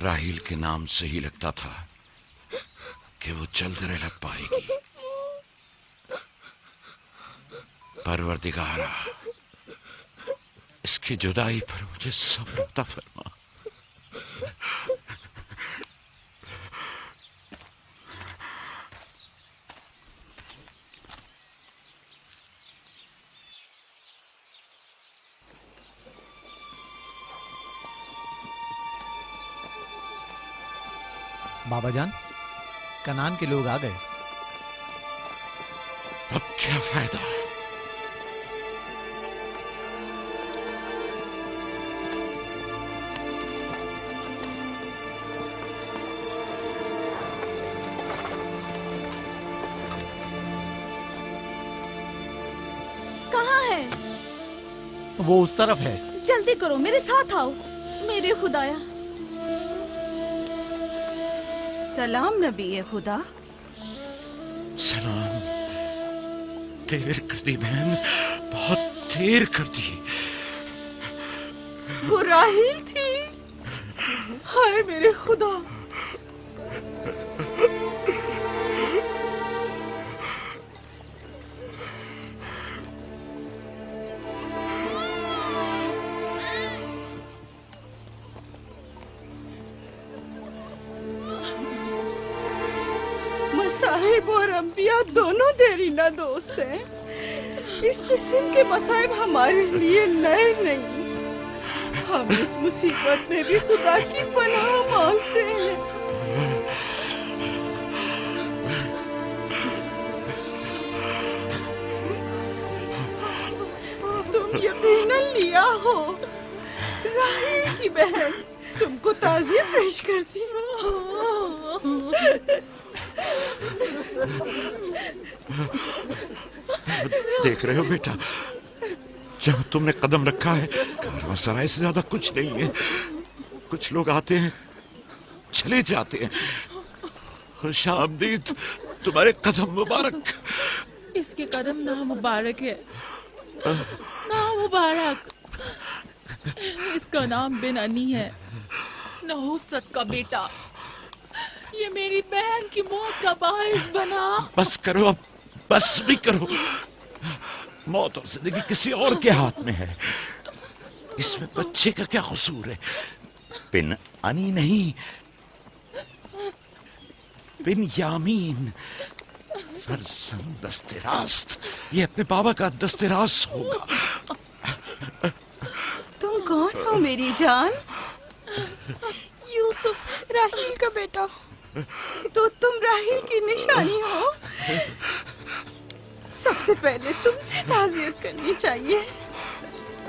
राहील के नाम से ही लगता था कि वो जल्द लग पाएगी। परवरदिगारा, इसकी जुदाई पर मुझे सब्र अता फरमा। बाबा जान, कनान के लोग आ गए। अब क्या फायदा? कहाँ है? वो उस तरफ है। जल्दी करो, मेरे साथ आओ। मेरे खुदाया। सलाम नबी खुदा। सलाम। देर कर दी बहन, बहुत देर कर दी। वो राहील थी। हाय मेरे खुदा। मसाहिब और अंबिया दोनों देरीना दोस्त हैं। इस किस्म के मसाइब हमारे लिए नए नहीं। हम इस मुसीबत में भी खुदा की पनाह मांगते हैं। तुम यकीनन लिया हो। राहील की बहन तुमको ताज़ियत पेश करती हो। देख रहे हो बेटा, जहाँ तुमने कदम रखा है कारवांसराय से ज्यादा कुछ नहीं है। कुछ लोग आते हैं, चले जाते हैं। खुशामदीद तुम्हारे कदम मुबारक। इसके कदम ना मुबारक है, ना मुबारक। इसका नाम बिन अनी है, नहुसत का बेटा। ये मेरी बहन की मौत का बाइस बना। बस करो अब, बस भी करो। मौत और जिंदगी किसी और के हाथ में है। इसमें बच्चे का क्या कसूर है? बिन अनी नहीं, बिन यामीन, फर्जंद दस्तेरास्त। ये अपने बाबा का दस्तेरास होगा। तुम कौन हो मेरी जान? यूसुफ, राहील का बेटा। तो तुम राहील की निशानी हो। सबसे पहले तुमसे ताज़ियत करनी चाहिए।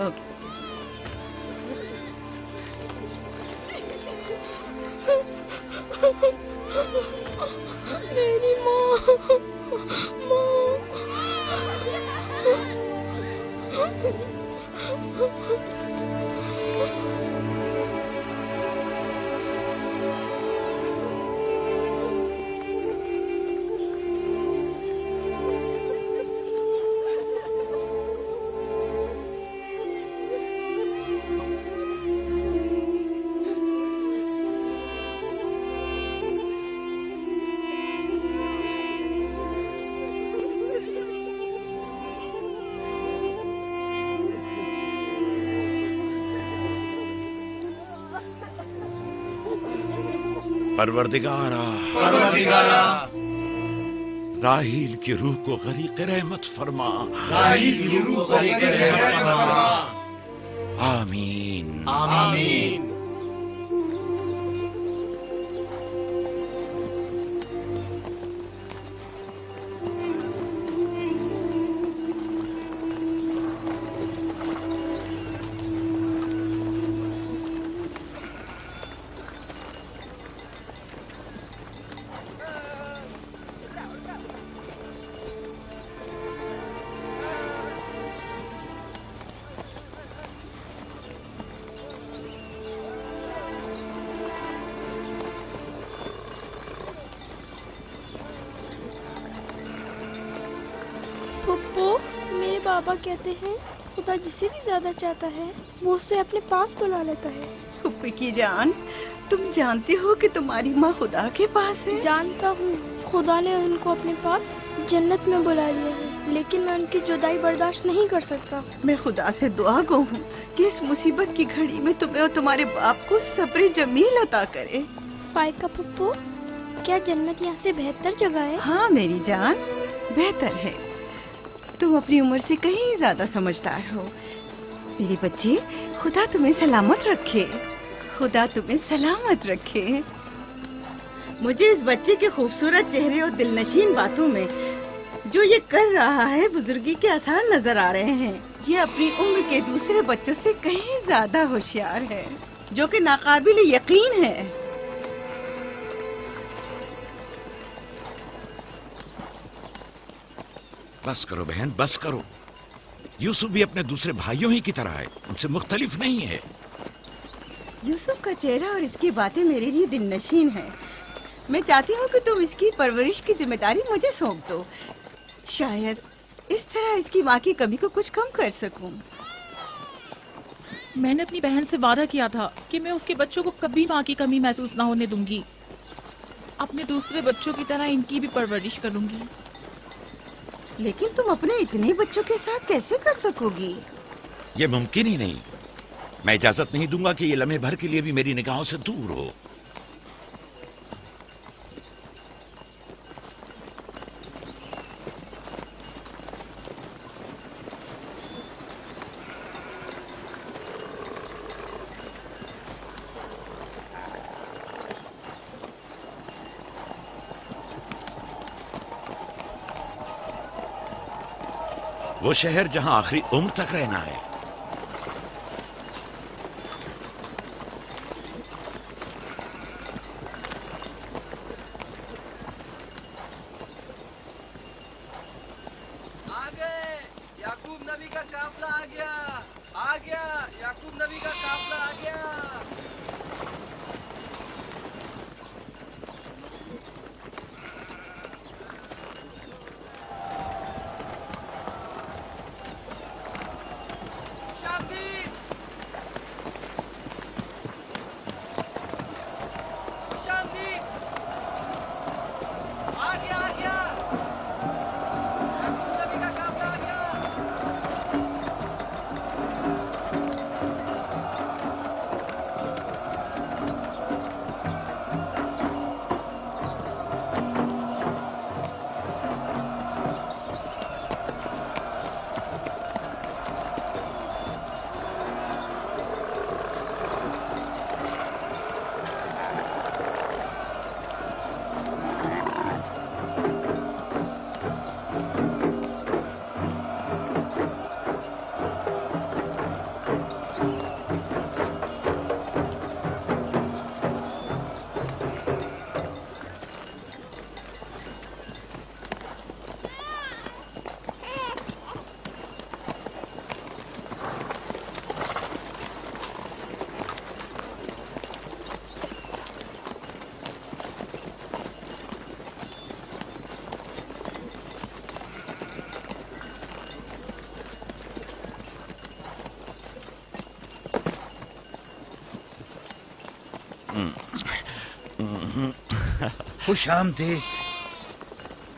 ओके। मेरी परवरदिगारा, राहील की रूह को गरीक़ रहमत फरमा। राहील की रूह को गरीक़ रहमत फरमा। आमीन, आमीन। पापा कहते हैं खुदा जिसे भी ज्यादा चाहता है वो उसे अपने पास बुला लेता है। फुप्पी की जान, तुम जानती हो कि तुम्हारी माँ खुदा के पास है? जानता हूँ, खुदा ने उनको अपने पास जन्नत में बुला लिया है, लेकिन मैं उनकी जुदाई बर्दाश्त नहीं कर सकता। मैं खुदा से दुआ गो हूँ कि इस मुसीबत की घड़ी में तुम्हें और तुम्हारे बाप को सब्र जमील अता करे। फाइका पप्पू, क्या जन्नत यहाँ से बेहतर जगह है? हाँ मेरी जान, बेहतर है। तुम अपनी उम्र से कहीं ज्यादा समझदार हो। मेरे बच्चे, खुदा तुम्हें सलामत रखे, खुदा तुम्हें सलामत रखे। मुझे इस बच्चे के खूबसूरत चेहरे और दिलनशीन बातों में जो ये कर रहा है बुजुर्गी के आसार नजर आ रहे हैं। ये अपनी उम्र के दूसरे बच्चों से कहीं ज्यादा होशियार है, जो कि नाकाबिल यकीन है। बस करो बहन, बस करो। यूसुफ भी अपने दूसरे भाइयों ही की तरह है, उनसे मुख्तलिफ नहीं है। यूसुफ का चेहरा और इसकी बातें मेरे लिए दिलनशीन है। मैं चाहती हूँ कि तुम इसकी परवरिश की जिम्मेदारी मुझे सौंप दो। शायद इस तरह इसकी माँ की कमी को कुछ कम कर सकूं। मैंने अपनी बहन से वादा किया था कि मैं उसके बच्चों को कभी माँ की कमी महसूस ना होने दूंगी। अपने दूसरे बच्चों की तरह इनकी भी परवरिश करूंगी। लेकिन तुम अपने इतने बच्चों के साथ कैसे कर सकोगी? ये मुमकिन ही नहीं। मैं इजाजत नहीं दूंगा कि ये लम्हे भर के लिए भी मेरी निगाहों से दूर हो। वो शहर जहां आखिरी उम्र तक रहना है। आ गए, याकूब नबी का काफला आ गया, आ गया, याकूब नबी का काफला आ गया। खुश आमदीद,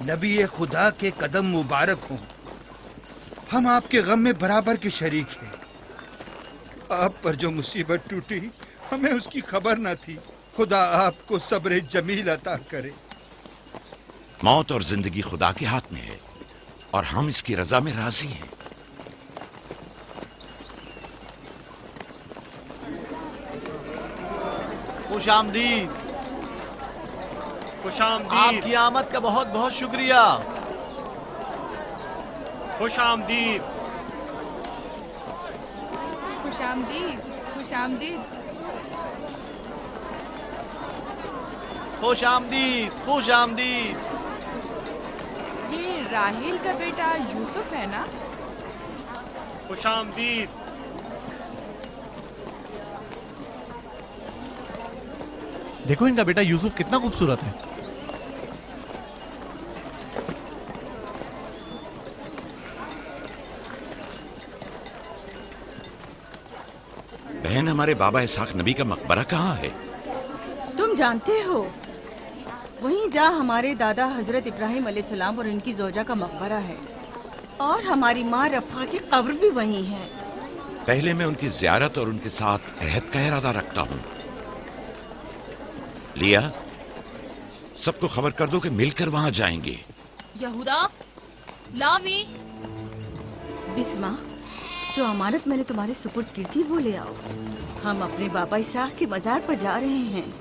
नबी खुदा के कदम मुबारक हों। हम आपके गम में बराबर के शरीक हैं। आप पर जो मुसीबत टूटी हमें उसकी खबर न थी। खुदा आपको सब्र जमील अता करे। मौत और जिंदगी खुदा के हाथ में है और हम इसकी रजा में राजी हैं। खुश आमदीद। खुश आमदीद। आपकी आमद का बहुत बहुत शुक्रिया। खुश आमदीद। खुश आमदीद, खुश आमदीद। खुश आमदीद, खुश आमदीद। ये राहेल का बेटा यूसुफ है ना? खुश आमदीद। देखो इनका बेटा यूसुफ कितना खूबसूरत है। बहन, हमारे बाबा इसहाक नबी का मकबरा कहाँ है? तुम जानते हो वहीं जहाँ हमारे दादा हजरत इब्राहिम अलैहिस्सलाम और इनकी जोजा का मकबरा है, और हमारी माँ रफ़ा की कब्र भी वहीं है। पहले मैं उनकी ज़ियारत और उनके साथ अहद का इरादा रखता हूँ। लिया, सबको खबर कर दो कि मिलकर वहां जाएंगे। यहूदा, लावी। बिस्मा, जो अमानत मैंने तुम्हारे सुपुर्द की थी वो ले आओ। हम अपने बाबा इसाक के मजार पर जा रहे हैं।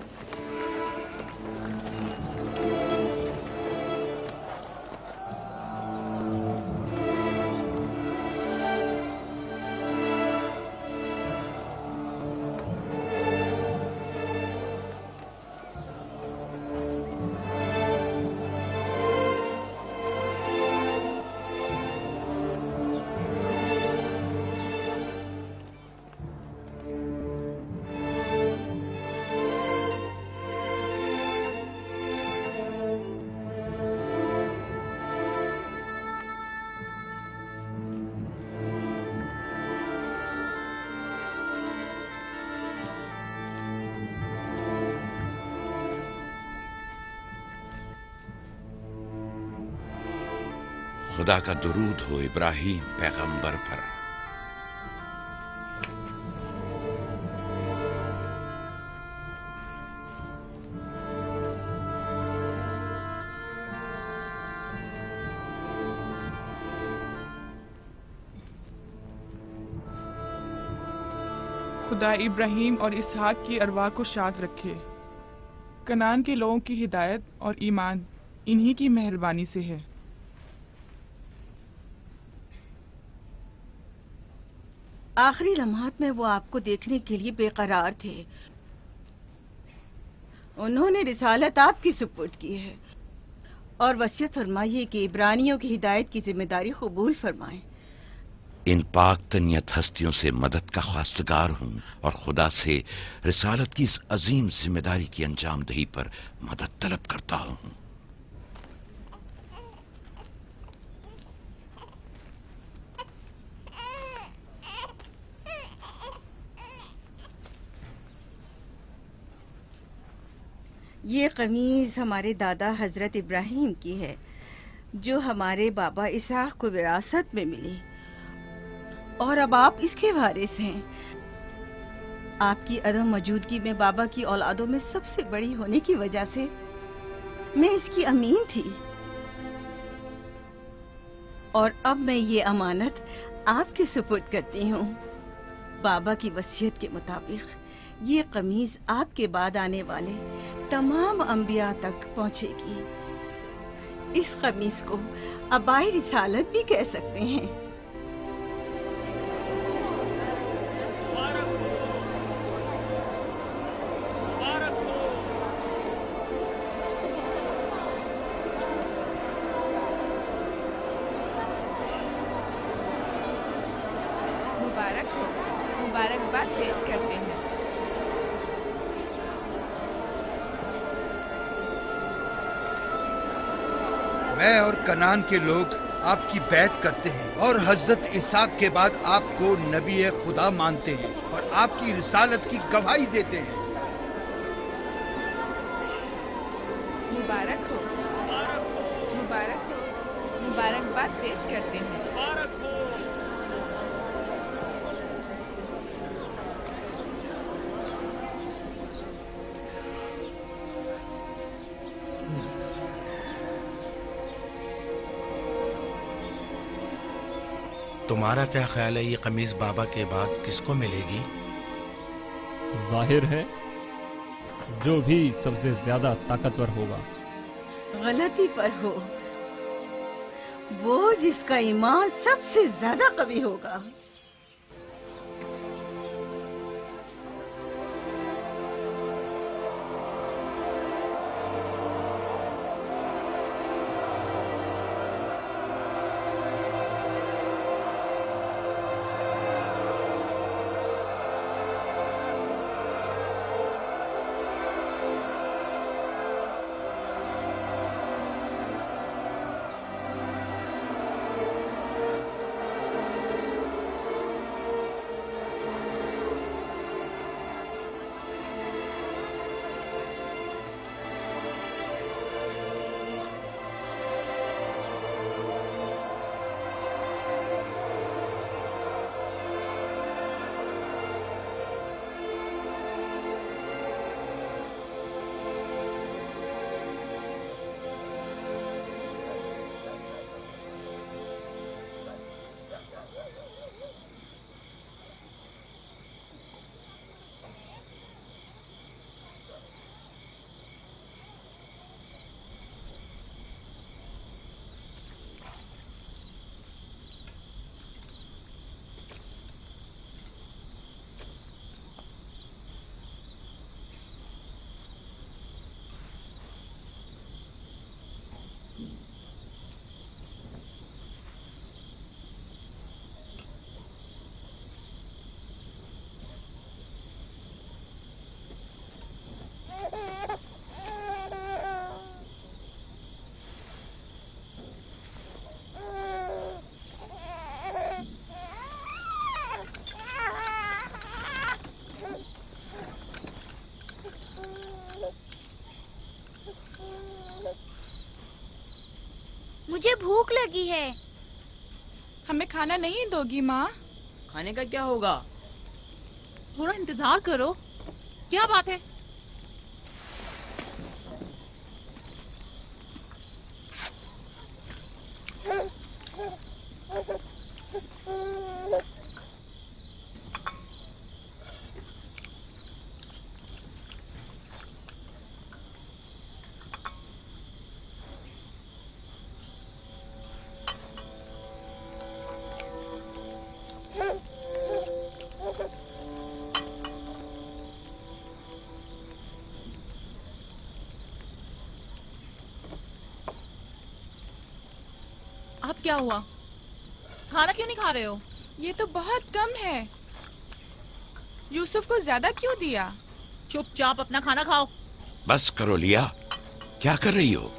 खुदा का दुरूद हो इब्राहिम पैगंबर पर। खुदा इब्राहिम और इसहाक की अरवाह को शाद रखे। कनान के लोगों की हिदायत और ईमान इन्हीं की मेहरबानी से है। आखिरी लम्हात में वो आपको देखने के लिए बेकरार थे। उन्होंने रिसालत आपकी सुपुर्द की है और वसीयत फरमाइए कि इब्रानियों की हिदायत की जिम्मेदारी कबूल फरमाएं। इन पाक तनियत हस्तियों से मदद का ख्वास्तगार हूँ और खुदा से रिसालत की इस अजीम जिम्मेदारी की अंजाम दही पर मदद तलब करता हूँ। ये कमीज हमारे दादा हजरत इब्राहिम की है, जो हमारे बाबा इसहाक को विरासत में मिली, और अब आप इसके वारिस हैं। आपकी अदम मौजूदगी में बाबा की औलादों में सबसे बड़ी होने की वजह से मैं इसकी अमीन थी, और अब मैं ये अमानत आपके सुपुर्द करती हूँ। बाबा की वसीयत के मुताबिक ये कमीज आपके बाद आने वाले तमाम अंबिया तक पहुंचेगी। इस कमीज को अबाए रिसालत भी कह सकते हैं। मुबारक हो, मुबारकबाद पेश करते हैं। मैं और कनान के लोग आपकी बैत करते हैं और हजरत इसाक के बाद आपको नबी खुदा मानते हैं और आपकी रिसालत की गवाही देते हैं। मुबारक हो, मुबारक हो, मुबारकबाद पेश करते हैं। तुम्हारा क्या ख्याल है, ये कमीज बाबा के बाद किसको मिलेगी? जाहिर है जो भी सबसे ज्यादा ताकतवर होगा। गलती पर हो, वो जिसका ईमान सबसे ज्यादा कवी होगा। मुझे भूख लगी है। हमें खाना नहीं दोगी माँ? खाने का क्या होगा? थोड़ा इंतजार करो। क्या बात है? अब क्या हुआ? खाना क्यों नहीं खा रहे हो? ये तो बहुत कम है। यूसुफ को ज्यादा क्यों दिया? चुपचाप अपना खाना खाओ। बस करो लिया, क्या कर रही हो?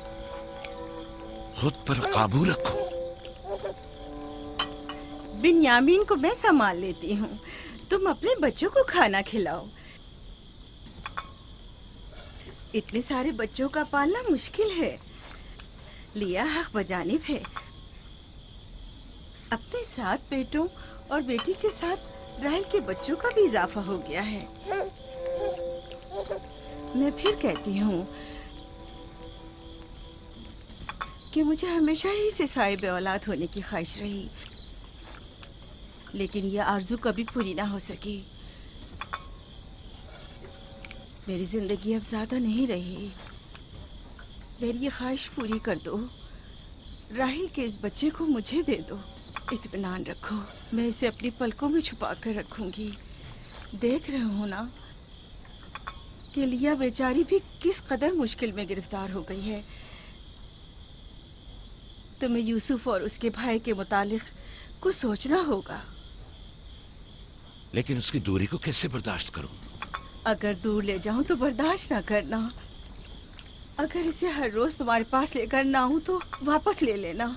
खुद पर काबू रखो। बिन्यामीन को मैं संभाल लेती हूँ, तुम अपने बच्चों को खाना खिलाओ। इतने सारे बच्चों का पालना मुश्किल है। लिया हक बजानिब है। अपने 7 बेटों और बेटी के साथ राहेल के बच्चों का भी इजाफा हो गया है। मैं फिर कहती हूँ कि मुझे हमेशा ही से साहिब औलाद होने की ख्वाहिश रही, लेकिन यह आरज़ू कभी पूरी ना हो सकी। मेरी जिंदगी अब ज्यादा नहीं रही। मेरी ये ख्वाहिश पूरी कर दो। राहिल के इस बच्चे को मुझे दे दो। इत्मीनान रखो, मैं इसे अपनी पलकों में छुपा कर रखूंगी। देख रहे हो ना कि लिया बेचारी भी किस कदर मुश्किल में गिरफ्तार हो गई है। तुम्हें यूसुफ और उसके भाई के मुतालिक कुछ सोचना होगा। लेकिन उसकी दूरी को कैसे बर्दाश्त करूं? अगर दूर ले जाऊं तो बर्दाश्त ना करना। अगर इसे हर रोज तुम्हारे पास लेकर ना आऊं तो वापस ले लेना।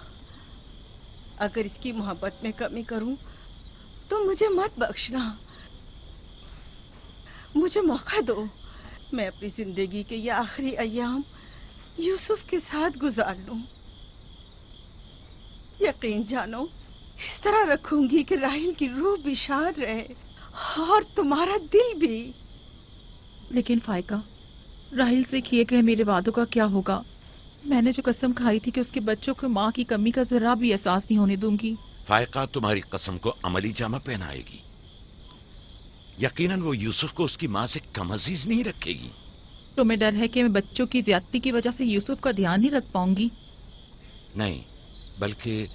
अगर इसकी मोहब्बत में कमी करूं तो मुझे मत बख्शना। मुझे मौका दो, मैं अपनी जिंदगी के ये आखिरी अय्याम यूसुफ के साथ गुजार लूं। यकीन जानो, इस तरह रखूंगी कि राहिल की रूह भी शाद रहे और तुम्हारा दिल भी। लेकिन फायका, राहिल से किए गए मेरे वादों का क्या होगा? मैंने जो कसम खाई थी कि उसके बच्चों को माँ की कमी का जरा भी एहसास नहीं होने दूंगी। फायका तुम्हारी कसम को अमली जामा पहनाएगी। यकीनन वो यूसुफ को उसकी माँ से कम अजीज नहीं रखेगी। तुम्हें डर है कि मैं बच्चों की ज्यादती की वजह से यूसुफ का ध्यान नहीं रख पाऊंगी? नहीं, बल्कि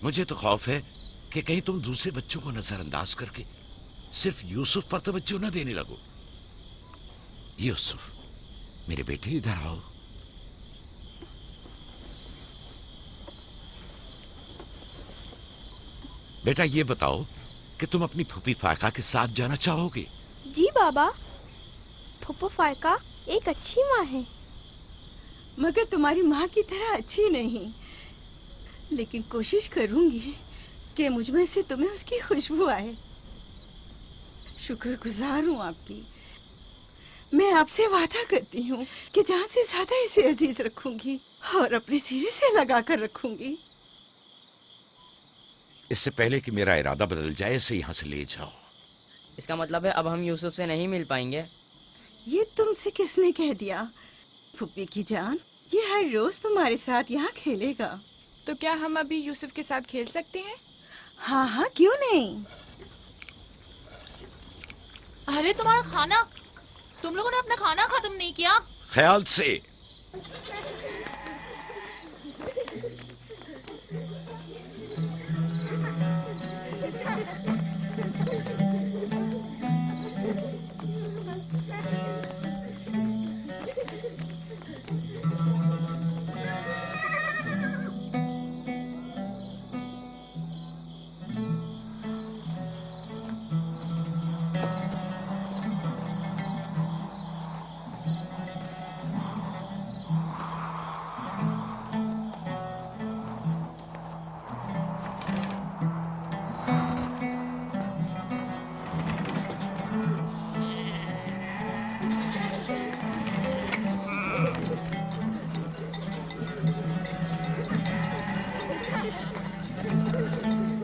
मुझे तो खौफ है कि कहीं तुम दूसरे बच्चों को नजरअंदाज करके सिर्फ यूसुफ पर तवज्जो न देने लगो। यूसुफ, मेरे बेटे, इधर आओ। बेटा, ये बताओ कि तुम अपनी फूफी फायका के साथ जाना चाहोगे? जी बाबा, फूफो फायका एक अच्छी माँ है। मगर तुम्हारी माँ की तरह अच्छी नहीं, लेकिन कोशिश करूंगी कि मुझमें से तुम्हें उसकी खुशबू आए। शुक्रगुजार हूँ आपकी। मैं आपसे वादा करती हूँ कि जान से ज्यादा इसे अजीज रखूंगी और अपने सीने से लगा कर रखूंगी। इससे पहले कि मेरा इरादा बदल जाए, इसे यहाँ से ले जाओ। इसका मतलब है अब हम यूसुफ से नहीं मिल पाएंगे? ये तुमसे किसने कह दिया? फूफी की जान, ये हर रोज तुम्हारे साथ यहाँ खेलेगा। तो क्या हम अभी यूसुफ के साथ खेल सकते हैं? हाँ हाँ, क्यों नहीं। अरे तुम्हारा खाना, तुम लोगों ने अपना खाना खत्म नहीं किया? ख्याल से।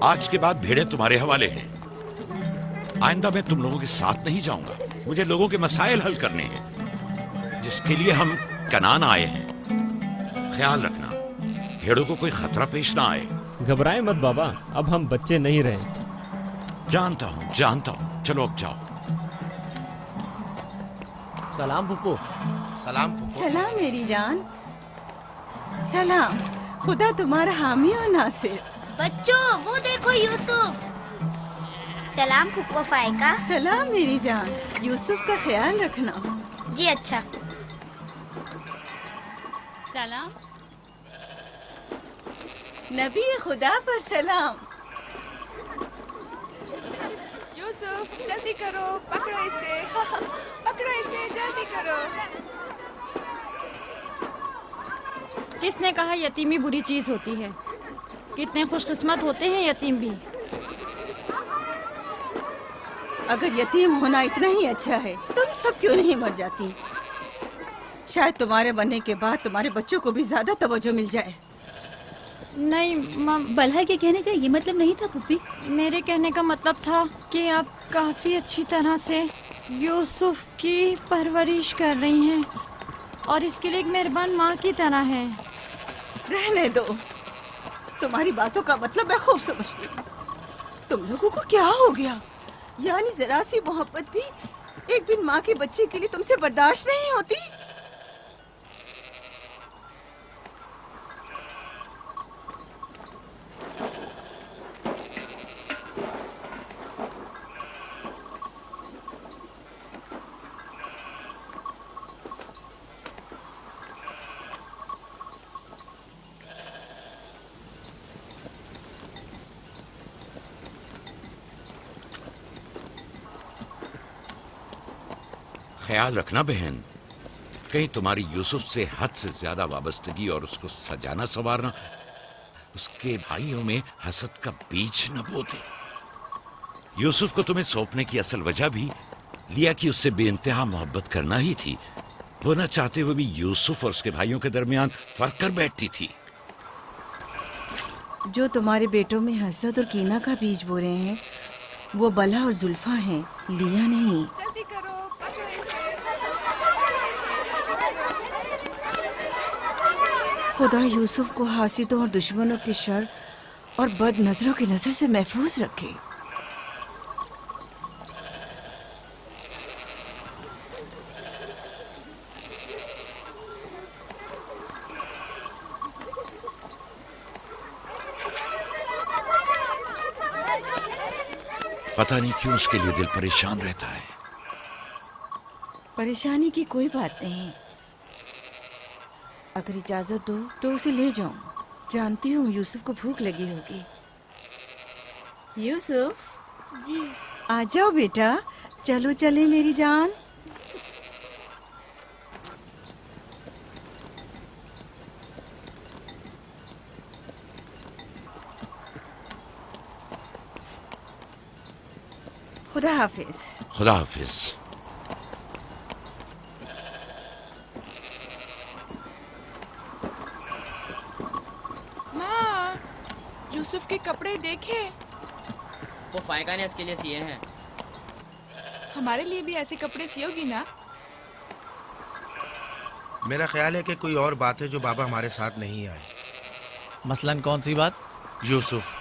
आज के बाद भेड़ें तुम्हारे हवाले हैं। आइंदा मैं तुम लोगों के साथ नहीं जाऊंगा। मुझे लोगों के मसाइल हल करने हैं, जिसके लिए हम कनान आए हैं। ख्याल रखना भेड़ों को कोई खतरा पेश ना आए। घबराए मत बाबा, अब हम बच्चे नहीं रहे। जानता हूँ। चलो अब जाओ। सलाम फूफो। सलाम फूफो। सलाम मेरी जान। सलाम। खुदा तुम्हारा हामी और नासिर। बच्चों वो देखो यूसुफ। सलाम फूफो फायका। सलाम मेरी जान। यूसुफ का ख्याल रखना। जी अच्छा। सलाम। नबी खुदा पर सलाम। यूसुफ जल्दी करो, पकड़ो इसे। पकड़ो इसे, जल्दी करो। किसने कहा यतीमी बुरी चीज होती है? कितने खुशकिस्मत होते हैं यतीम भी। अगर यतीम होना इतना ही अच्छा है, तुम सब क्यों नहीं मर जाती? शायद तुम्हारे बनने के बाद तुम्हारे बच्चों को भी ज्यादा तवज्जो मिल जाए। नहीं माँ, बलहा के कहने का ये मतलब नहीं था पुप्पी। मेरे कहने का मतलब था कि आप काफी अच्छी तरह से यूसुफ की परवरिश कर रही हैं और इसके लिए एक मेहरबान माँ की तरह है। रहने दो, तुम्हारी बातों का मतलब मैं खूब समझती हूँ। तुम लोगों को क्या हो गया? यानी जरा सी मोहब्बत भी एक दिन माँ के बच्चे के लिए तुमसे बर्दाश्त नहीं होती? ख्याल रखना बहन, कहीं तुम्हारी यूसुफ से हद से ज्यादा वाबस्तगी और उसको सजाना संवारना उसके भाइयों में हसद का बीज न बो दे। यूसुफ को तुम्हें सौंपने की असल वजह भी लिया कि उससे बेइंतहा मोहब्बत करना ही थी। वो न चाहते हुए भी यूसुफ और उसके भाइयों के दरमियान फर्क कर बैठती थी। जो तुम्हारे बेटों में हसद और कीना का बीज बो रहे हैं, वो बला और जुल्फा हैं, लिया नहीं। जल्दी करो, पकड़ो इसे। खुदा यूसुफ को हासिदों और दुश्मनों के शर और बद नजरों की नजर से महफूज रखे। पता नहीं क्यों उसके लिए दिल परेशान रहता है। परेशानी की कोई बात नहीं। अगर इजाजत दो तो उसे ले जाऊं। जानती हूँ यूसुफ को भूख लगी होगी। यूसुफ जी आ जाओ बेटा, चलो चले मेरी जान। खुदा हाफिज। खुदा हाफिज। माँ, यूसुफ के कपड़े देखे। वो फायका ने इसके लिए सिए हैं। हमारे लिए भी ऐसे कपड़े सियोगी ना? मेरा ख्याल है कि कोई और बात है जो बाबा हमारे साथ नहीं आए। मसलन कौन सी बात? यूसुफ।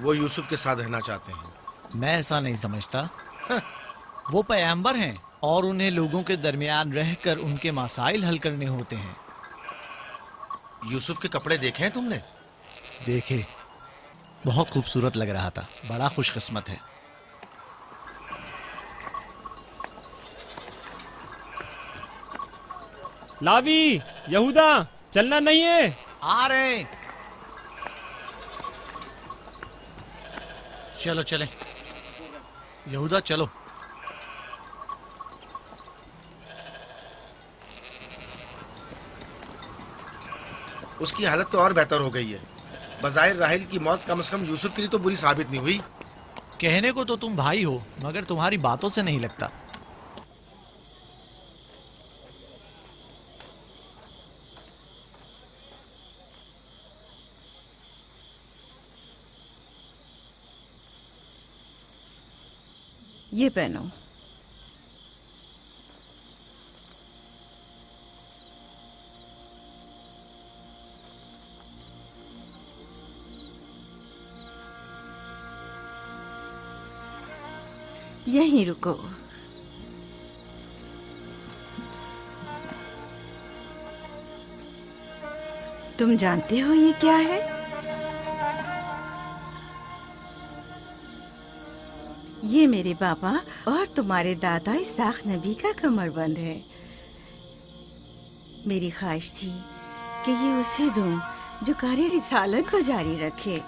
वो यूसुफ के साथ रहना चाहते हैं। मैं ऐसा नहीं समझता। वो पैगंबर हैं और उन्हें लोगों के दरमियान रहकर उनके मसाइल हल करने होते हैं। यूसुफ के कपड़े देखे हैं तुमने? देखे, बहुत खूबसूरत लग रहा था। बड़ा खुशकिस्मत है। लावी, यहूदा, चलना नहीं है। आ रहे। चलो चले। यहूदा चलो। उसकी हालत तो और बेहतर हो गई है। बज़ाहिर राहिल की मौत कम से कम यूसुफ के लिए तो बुरी साबित नहीं हुई। कहने को तो तुम भाई हो, मगर तुम्हारी बातों से नहीं लगता। ये पहनो। यहीं रुको। तुम जानते हो ये क्या है? ये मेरे बाबा और तुम्हारे दादा इसाक नबी का कमरबंद है। मेरी ख्वाहिश थी कि ये उसे दूं जो कार्य रिसालत को जारी रखे।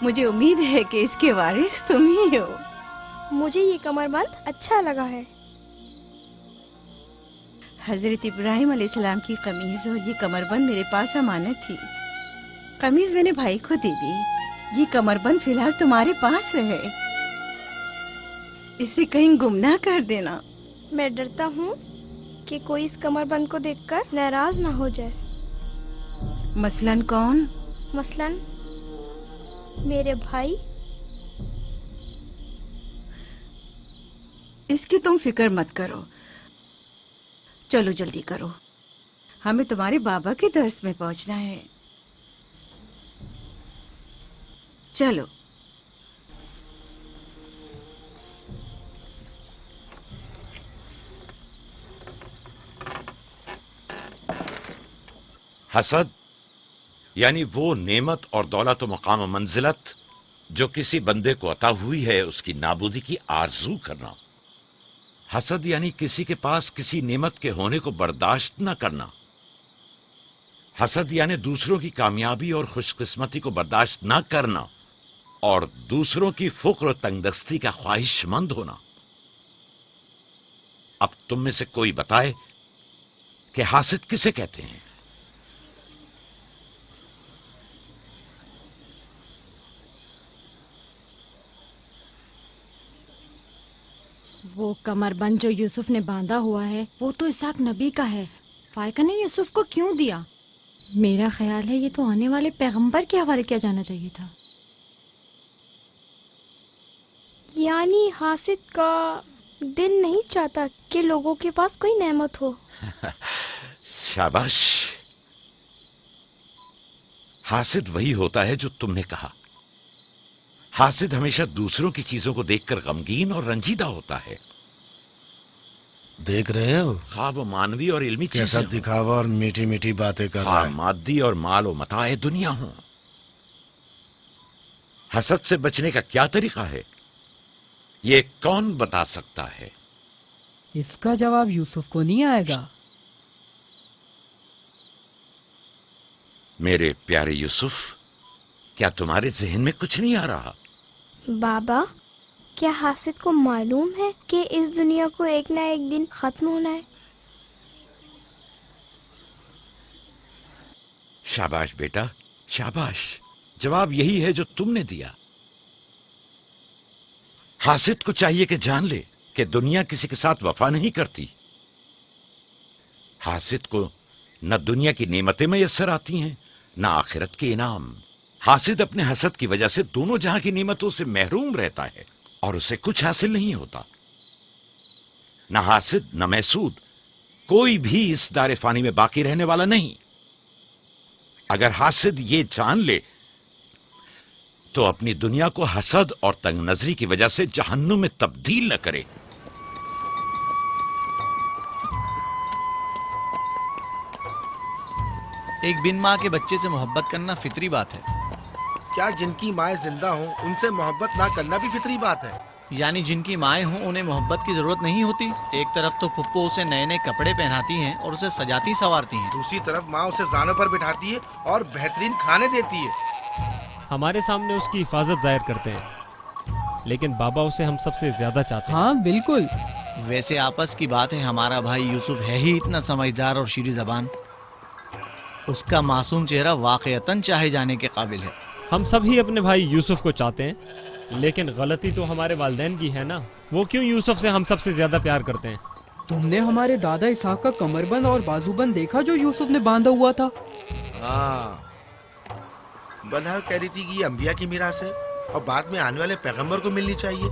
मुझे उम्मीद है कि इसके वारिस तुम ही हो। मुझे ये कमरबंद अच्छा लगा है। हजरत इब्राहिम अलैहिस्सलाम की कमीज और ये कमरबंद मेरे पास अमानत थी। कमीज मैंने भाई को दे दी। ये कमरबंद फिलहाल तुम्हारे पास रहे। इसे कहीं गुम ना कर देना। मैं डरता हूँ कि कोई इस कमरबंद को देखकर नाराज ना हो जाए। मसलन कौन? मसलन मेरे भाई। इसकी तुम फिक्र मत करो। चलो जल्दी करो, हमें तुम्हारे बाबा के दर्स में पहुंचना है। चलो। हसद यानी वो नेमत और दौलत व मकाम व मंजिलत जो किसी बंदे को अता हुई है, उसकी नाबूदी की आरजू करना। हसद यानी किसी के पास किसी नेमत के होने को बर्दाश्त न करना। हसद यानी दूसरों की कामयाबी और खुशकिस्मती को बर्दाश्त न करना और दूसरों की फुक्र और तंगदस्ती का ख्वाहिशमंद होना। अब तुम में से कोई बताए कि हासिद किसे कहते हैं? वो कमरबंद जो यूसुफ ने बांधा हुआ है वो तो इसाक नबी का है। फायका ने यूसुफ को क्यों दिया? मेरा ख्याल है ये तो आने वाले पैगंबर के हवाले किया जाना चाहिए था। यानी हासिद का दिल नहीं चाहता कि लोगों के पास कोई नेमत हो। शाबाश। हासिद वही होता है जो तुमने कहा। हासिद हमेशा दूसरों की चीजों को देखकर गमगीन और रंजीदा होता है। देख रहे हो? हाँ, वो मानवी और इल्मी कैसा चीजें दिखावा और मीठी मीठी बातें कर रहा है। मादी और माल और मताए दुनिया हो। हसद से बचने का क्या तरीका है, ये कौन बता सकता है? इसका जवाब यूसुफ को नहीं आएगा। मेरे प्यारे यूसुफ, क्या तुम्हारे जहन में कुछ नहीं आ रहा? बाबा, क्या हासिद को मालूम है कि इस दुनिया को एक ना एक दिन खत्म होना है? शाबाश बेटा, शाबाश। जवाब यही है जो तुमने दिया। हासिद को चाहिए कि जान ले कि दुनिया किसी के साथ वफा नहीं करती। हासिद को न दुनिया की नेमतें मैसर आती हैं, न आखिरत के इनाम। हासिद अपने हसद की वजह से दोनों जहां की नेमतों से महरूम रहता है और उसे कुछ हासिल नहीं होता। न हासिद न महसूद, कोई भी इस दारे फानी में बाकी रहने वाला नहीं। अगर हासिद ये जान ले तो अपनी दुनिया को हसद और तंग नजरी की वजह से जहन्नुम में तब्दील न करे। एक बिन माँ के बच्चे से मोहब्बत करना फितरी बात है। क्या जिनकी माएँ जिंदा हों उनसे मोहब्बत ना करना भी फितरी बात है? यानी जिनकी माएँ हों उन्हें मोहब्बत की जरूरत नहीं होती। एक तरफ तो फुप्पो उसे नए नए कपड़े पहनाती हैं और उसे सजाती संवारती हैं, दूसरी तरफ माँ उसे जानों पर बिठाती है और बेहतरीन खाने देती है। हमारे सामने उसकी हिफाजत जाहिर करते हैं, लेकिन बाबा उसे हम सबसे ज्यादा चाहते हैं। हाँ बिल्कुल। वैसे आपस की बात है, हमारा भाई यूसुफ है ही इतना समझदार और शीरी जबान। उसका मासूम चेहरा वाकईतन चाहे जाने के काबिल है। हम सभी अपने भाई यूसुफ को चाहते हैं, लेकिन गलती तो हमारे वालिदैन की है ना। वो क्यों यूसुफ से हम सबसे ज्यादा प्यार करते हैं? तुमने हमारे दादा इसाक का कमरबंद और बाजूबंद देखा जो यूसुफ ने बांधा हुआ था? हाँ, बल्हा कह रही थी कि ये अंबिया की मीरास है और बाद में आने वाले पैगंबर को मिलनी चाहिए।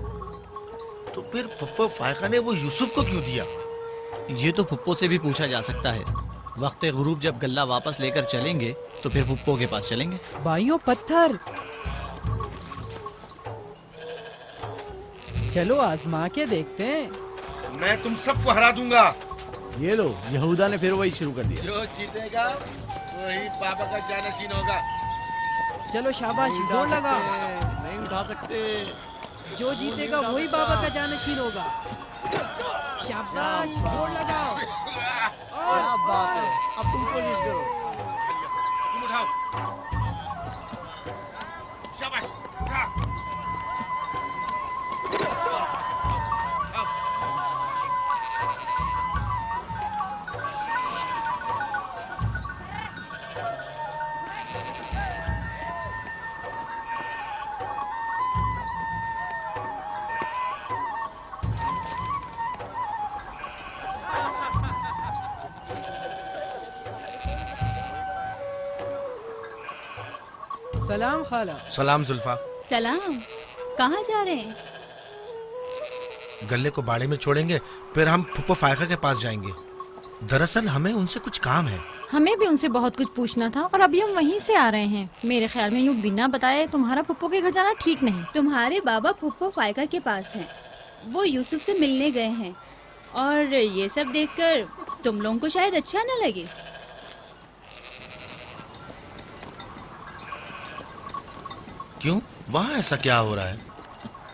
तो फिर फुप्पो फायका ने वो यूसुफ को क्यों दिया? ये तो फुप्पो से भी पूछा जा सकता है। वक्त गुरूब जब गल्ला वापस लेकर चलेंगे तो फिर फुप्पो के पास चलेंगे। भाइयों पत्थर, चलो आजमा के देखते हैं। मैं तुम सबको हरा दूंगा। ये लो, यहूदा ने फिर वही शुरू कर दिया। जो जीतेगा वही बाबा का जानशीन होगा। चलो शाबाश, जोर लगाओ। नहीं उठा सकते। जो जीतेगा वही बाबा का जानशीन होगा। शाबाश, जोर लगाओ। क्या बात है, अब तुम कोशिश करो। तुम उठाओ। शाबाश, उठा। सलाम खाला। सलाम जुल्फा। सलाम। कहाँ जा रहे हैं? गल्ले को बाड़े में छोड़ेंगे, फिर हम फुप्पो फायका के पास जाएंगे। दरअसल हमें उनसे कुछ काम है। हमें भी उनसे बहुत कुछ पूछना था और अभी हम वहीं से आ रहे हैं। मेरे ख्याल में यूँ बिना बताए तुम्हारा फुप्पो के घर जाना ठीक नहीं। तुम्हारे बाबा फुप्पो फायका के पास हैं। वो यूसुफ से मिलने गए हैं और ये सब देखकर तुम लोगों को शायद अच्छा न लगे। क्यों? वहाँ ऐसा क्या हो रहा है?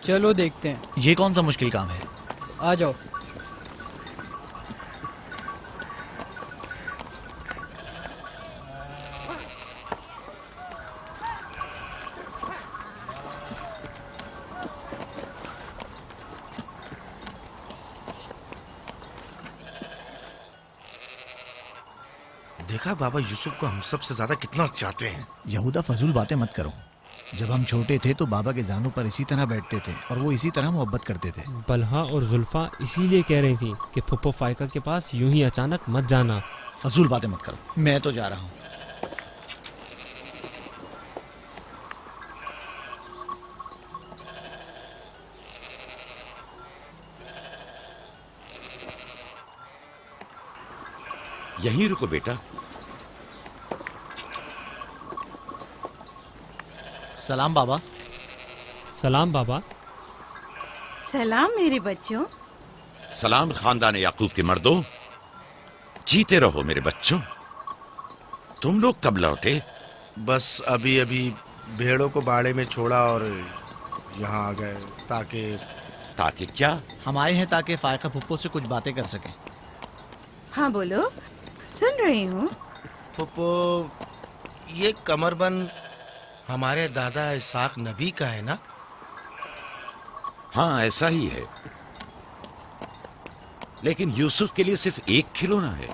चलो देखते हैं। ये कौन सा मुश्किल काम है? आ जाओ। देखा बाबा यूसुफ को हम सबसे ज्यादा कितना चाहते हैं। यहूदा फजूल बातें मत करो। जब हम छोटे थे तो बाबा के जानों पर इसी तरह बैठते थे और वो इसी तरह मोहब्बत करते थे। बलहा और जुल्फा इसीलिए कह रही थी कि फुप्पो फायका के पास यूं ही अचानक मत जाना। फजूल बातें मत करो, मैं तो जा रहा हूँ। यहीं रुको बेटा। सलाम बाबा। सलाम बाबा। सलाम मेरे बच्चों। सलाम खानदान याकूब के मर्दों। जीते रहो मेरे बच्चों। तुम लोग कब लौटे? बस अभी अभी भेड़ों को बाड़े में छोड़ा और यहाँ आ गए। ताकि क्या? हम आए हैं ताकि फायका फुप्पो से कुछ बातें कर सकें। हाँ बोलो, सुन रही हूँ। फुप्पो, ये कमरबंद हमारे दादा इसाक नबी का है ना? हाँ ऐसा ही है, लेकिन यूसुफ के लिए सिर्फ एक खिलौना है।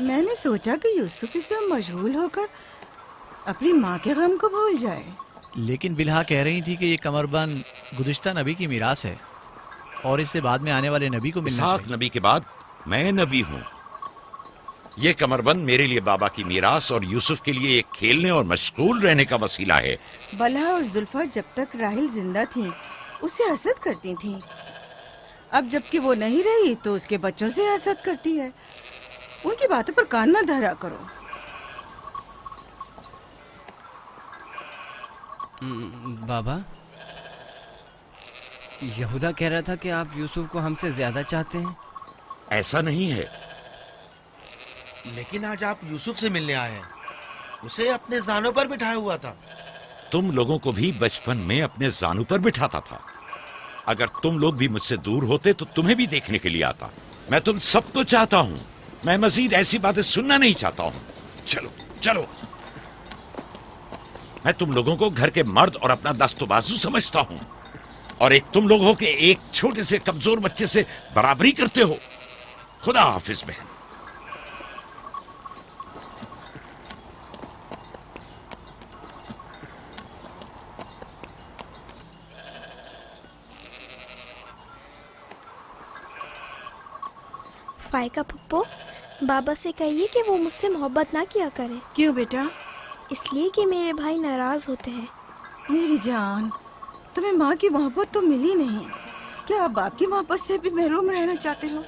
मैंने सोचा कि यूसुफ इसमें मशगूल होकर अपनी माँ के गम को भूल जाए। लेकिन बिलहा कह रही थी कि ये कमरबंद गुज़िश्ता नबी की मीरास है और इसे बाद में आने वाले नबी को मिलना चाहिए। इसाक नबी के बाद मैं नबी हूँ। ये कमरबंद मेरे लिए बाबा की मीरास और यूसुफ के लिए एक खेलने और मशगूल रहने का वसीला है। बलहा और जुल्फा जब तक राहिल जिंदा थी उसे हसद करती थीं। अब जबकि वो नहीं रही तो उसके बच्चों से हसद करती है। उनकी बातों पर कान मत धरा करो। बाबा, यहूदा कह रहा था कि आप यूसुफ को हमसे ज्यादा चाहते हैं। ऐसा नहीं है। लेकिन आज आप यूसुफ से मिलने आए हैं। उसे अपने जानों पर बिठाया हुआ था। तुम लोगों को भी बचपन में अपने जानों पर बिठाता था। अगर तुम लोग भी मुझसे दूर होते तो तुम्हें भी देखने के लिए आता। मैं तुम सबको चाहता हूँ। मैं मजीद ऐसी बातें सुनना नहीं चाहता हूँ। चलो चलो। मैं तुम लोगों को घर के मर्द और अपना दस्तबाजू समझता हूँ और एक तुम लोग हो के एक छोटे से कमजोर बच्चे से बराबरी करते हो। खुदा हाफिज बहन। फायका पप्पो, बाबा से कहिए कि वो मुझसे मोहब्बत ना किया करे। क्यों बेटा? इसलिए कि मेरे भाई नाराज होते हैं। मेरी जान, तुम्हें माँ की मोहब्बत तो मिली नहीं। क्या आप बाप की मोहब्बत से भी महरूम रहना चाहते हो?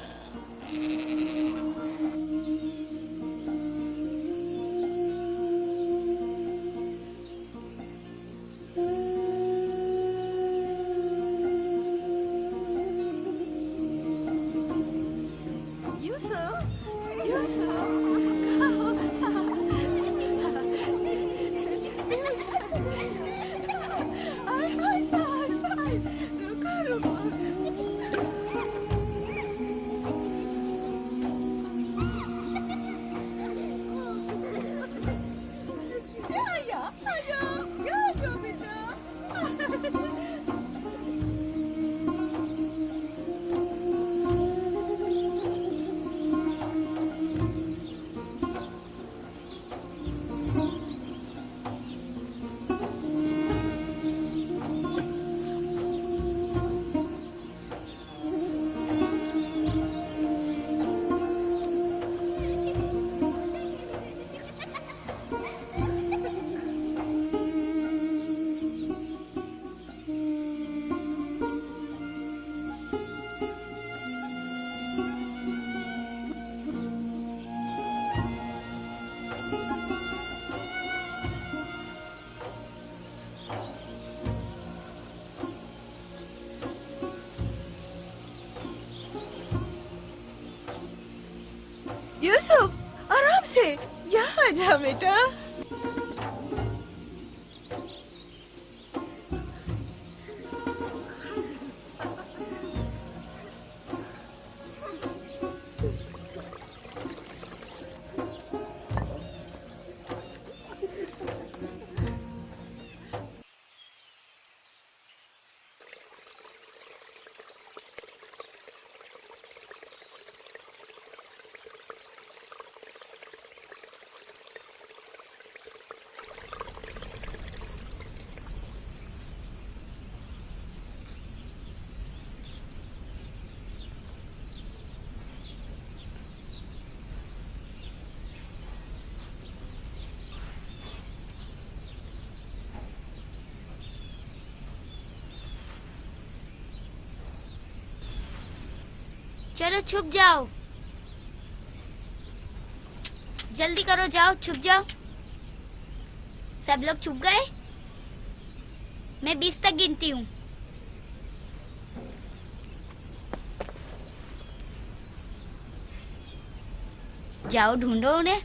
यूसुफ, आराम से यहाँ आ जा बेटा। चलो छुप जाओ, जल्दी करो, जाओ छुप जाओ। सब लोग छुप गए? मैं 20 तक गिनती हूँ। जाओ ढूंढो उन्हें।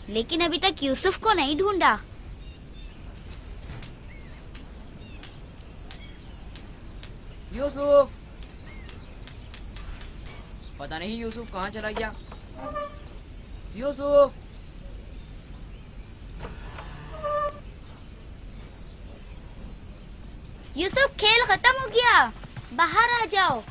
लेकिन अभी तक यूसुफ को नहीं ढूंढा। यूसुफ, पता नहीं यूसुफ कहाँ चला गया। यूसुफ, यूसुफ, खेल खत्म हो गया, बाहर आ जाओ।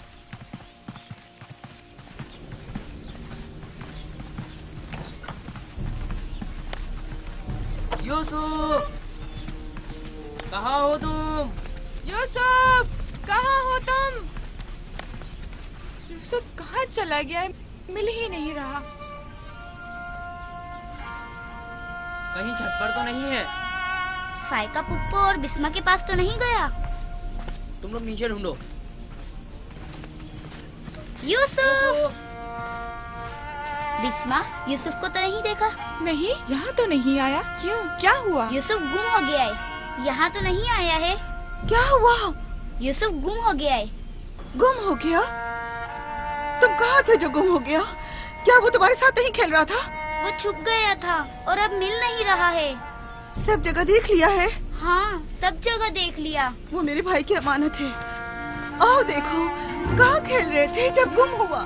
यूसुफ, कहाँ हो तुम? यूसुफ, कहाँ हो तुम? यूसुफ कहाँ चला गया है? मिल ही नहीं रहा। कहीं छत पर तो नहीं है? फाइका पुप्पो और बिस्मा के पास तो नहीं गया? तुम लोग नीचे ढूंढो। यूसुफ! बिस्मा, यूसुफ को तो नहीं देखा? नहीं, यहाँ तो नहीं आया। क्यों, क्या हुआ? यूसुफ गुम हो गया है, यहाँ तो नहीं आया है। क्या हुआ? यूसुफ गुम हो गया है। गुम हो गया? तुम कहाँ थे जो गुम हो गया? क्या वो तुम्हारे साथ नहीं खेल रहा था? वो छुप गया था और अब मिल नहीं रहा है। सब जगह देख लिया है? हाँ, सब जगह देख लिया। वो मेरे भाई की अमानत है। आओ देखो, कहाँ खेल रहे थे जब गुम हुआ?